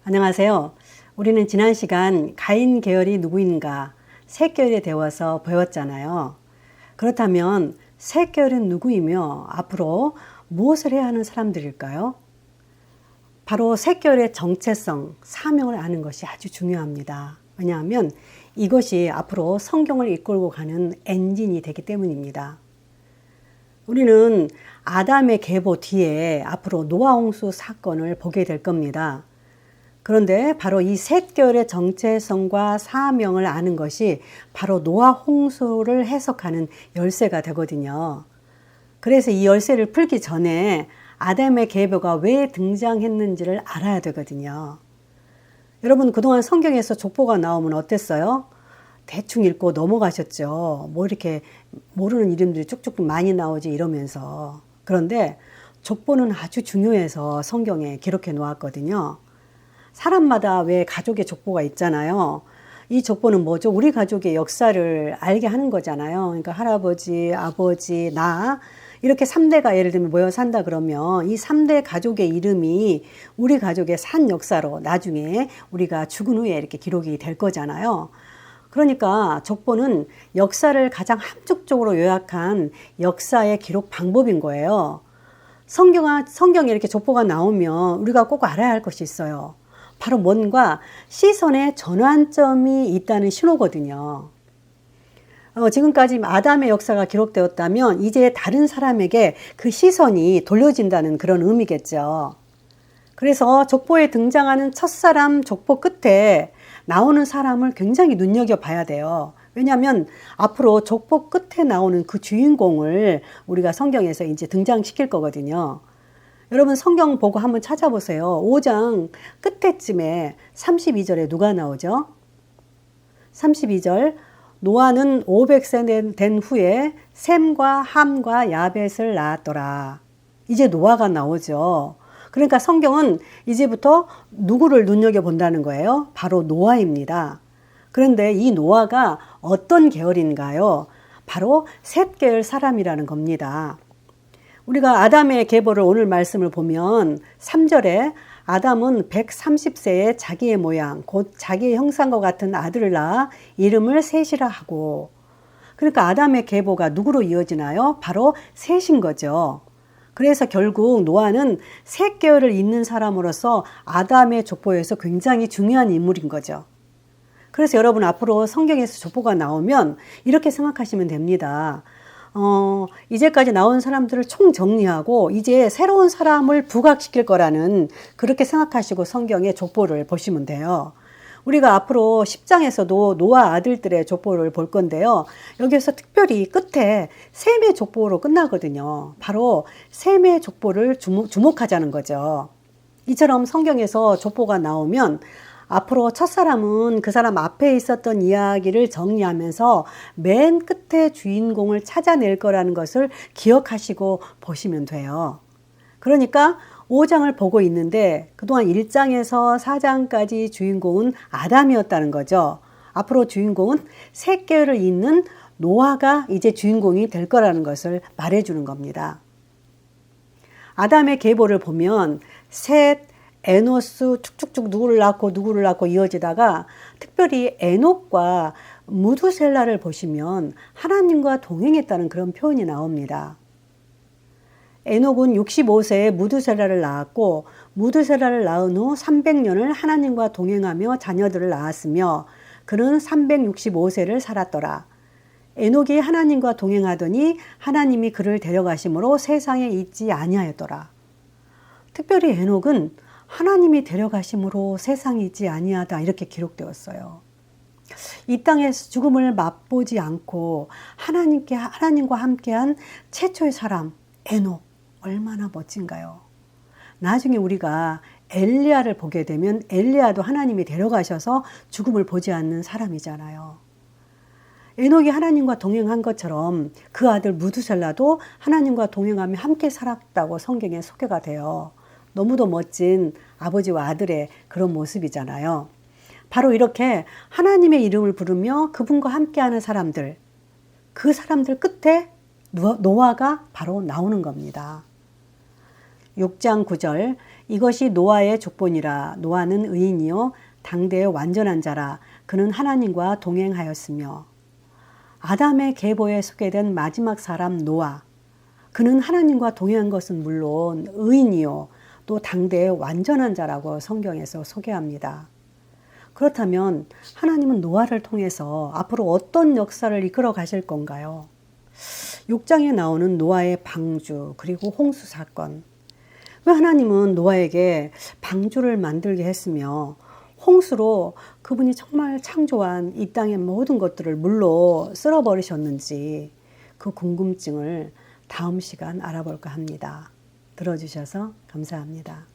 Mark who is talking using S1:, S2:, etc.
S1: 안녕하세요. 우리는 지난 시간 가인 계열이 누구인가 셋 계열에 대해서 배웠잖아요. 그렇다면 셋 계열은 누구이며 앞으로 무엇을 해야 하는 사람들일까요? 바로 셋 계열의 정체성, 사명을 아는 것이 아주 중요합니다. 왜냐하면 이것이 앞으로 성경을 이끌고 가는 엔진이 되기 때문입니다. 우리는 아담의 계보 뒤에 앞으로 노아 홍수 사건을 보게 될 겁니다. 그런데 바로 이 셋 계열의 정체성과 사명을 아는 것이 바로 노아 홍수를 해석하는 열쇠가 되거든요. 그래서 이 열쇠를 풀기 전에 아담의 계보가 왜 등장했는지를 알아야 되거든요. 여러분 그동안 성경에서 족보가 나오면 어땠어요? 대충 읽고 넘어가셨죠. 뭐 이렇게 모르는 이름들이 쭉쭉 많이 나오지 이러면서. 그런데 족보는 아주 중요해서 성경에 기록해 놓았거든요. 사람마다 왜 가족의 족보가 있잖아요. 이 족보는 뭐죠? 우리 가족의 역사를 알게 하는 거잖아요. 그러니까 할아버지, 아버지, 나 이렇게 3대가 예를 들면 모여 산다 그러면 이 3대 가족의 이름이 우리 가족의 산 역사로 나중에 우리가 죽은 후에 이렇게 기록이 될 거잖아요. 그러니까 족보는 역사를 가장 함축적으로 요약한 역사의 기록 방법인 거예요. 성경에 이렇게 족보가 나오면 우리가 꼭 알아야 할 것이 있어요. 바로 뭔가 시선의 전환점이 있다는 신호거든요. 지금까지 아담의 역사가 기록되었다면 이제 다른 사람에게 그 시선이 돌려진다는 그런 의미겠죠. 그래서 족보에 등장하는 첫사람 족보 끝에 나오는 사람을 굉장히 눈여겨봐야 돼요. 왜냐하면 앞으로 족보 끝에 나오는 그 주인공을 우리가 성경에서 이제 등장시킬 거거든요. 여러분 성경 보고 한번 찾아보세요. 5장 끝에쯤에 32절에 누가 나오죠? 32절 노아는 500세 된 후에 셈과 함과 야벳을 낳았더라. 이제 노아가 나오죠. 그러니까 성경은 이제부터 누구를 눈여겨본다는 거예요? 바로 노아입니다. 그런데 이 노아가 어떤 계열인가요? 바로 셋 계열 사람이라는 겁니다. 우리가 아담의 계보를 오늘 말씀을 보면 3절에 아담은 130세에 자기의 모양 곧 자기의 형상과 같은 아들을 낳아 이름을 셋이라 하고, 그러니까 아담의 계보가 누구로 이어지나요? 바로 셋인 거죠. 그래서 결국 노아는 셋 계열을 잇는 사람으로서 아담의 족보에서 굉장히 중요한 인물인 거죠. 그래서 여러분 앞으로 성경에서 족보가 나오면 이렇게 생각하시면 됩니다. 이제까지 나온 사람들을 총 정리하고 이제 새로운 사람을 부각시킬 거라는 그렇게 생각하시고 성경의 족보를 보시면 돼요. 우리가 앞으로 10장에서도 노아 아들들의 족보를 볼 건데요. 여기에서 특별히 끝에 셈의 족보로 끝나거든요. 바로 셈의 족보를 주목하자는 거죠. 이처럼 성경에서 족보가 나오면 앞으로 첫사람은 그 사람 앞에 있었던 이야기를 정리하면서 맨 끝에 주인공을 찾아낼 거라는 것을 기억하시고 보시면 돼요. 그러니까 5장을 보고 있는데 그동안 1장에서 4장까지 주인공은 아담이었다는 거죠. 앞으로 주인공은 셋 계열을 잇는 노아가 이제 주인공이 될 거라는 것을 말해주는 겁니다. 아담의 계보를 보면 셋, 에노스 쭉쭉쭉 누구를 낳고 이어지다가 특별히 에녹과 무두셀라를 보시면 하나님과 동행했다는 그런 표현이 나옵니다. 에녹은 65세에 무두셀라를 낳았고 무두셀라를 낳은 후 300년을 하나님과 동행하며 자녀들을 낳았으며 그는 365세를 살았더라. 에녹이 하나님과 동행하더니 하나님이 그를 데려가심으로 세상에 있지 아니하였더라. 특별히 에녹은 하나님이 데려가심으로 세상에 있지 아니하다 이렇게 기록되었어요. 이 땅에서 죽음을 맛보지 않고 하나님과 함께한 최초의 사람 에녹 얼마나 멋진가요? 나중에 우리가 엘리야를 보게 되면 엘리야도 하나님이 데려가셔서 죽음을 보지 않는 사람이잖아요. 에녹이 하나님과 동행한 것처럼 그 아들 무두셀라도 하나님과 동행하며 함께 살았다고 성경에 소개가 돼요. 너무도 멋진 아버지와 아들의 그런 모습이잖아요. 바로 이렇게 하나님의 이름을 부르며 그분과 함께하는 사람들, 그 사람들 끝에 노아가 바로 나오는 겁니다. 6장 9절 이것이 노아의 족본이라. 노아는 의인이요 당대의 완전한 자라. 그는 하나님과 동행하였으며. 아담의 계보에 소개된 마지막 사람 노아. 그는 하나님과 동행한 것은 물론 의인이요 또 당대의 완전한 자라고 성경에서 소개합니다. 그렇다면 하나님은 노아를 통해서 앞으로 어떤 역사를 이끌어 가실 건가요? 6장에 나오는 노아의 방주 그리고 홍수 사건. 왜 하나님은 노아에게 방주를 만들게 했으며 홍수로 그분이 정말 창조한 이 땅의 모든 것들을 물로 쓸어버리셨는지 그 궁금증을 다음 시간 알아볼까 합니다. 들어주셔서 감사합니다.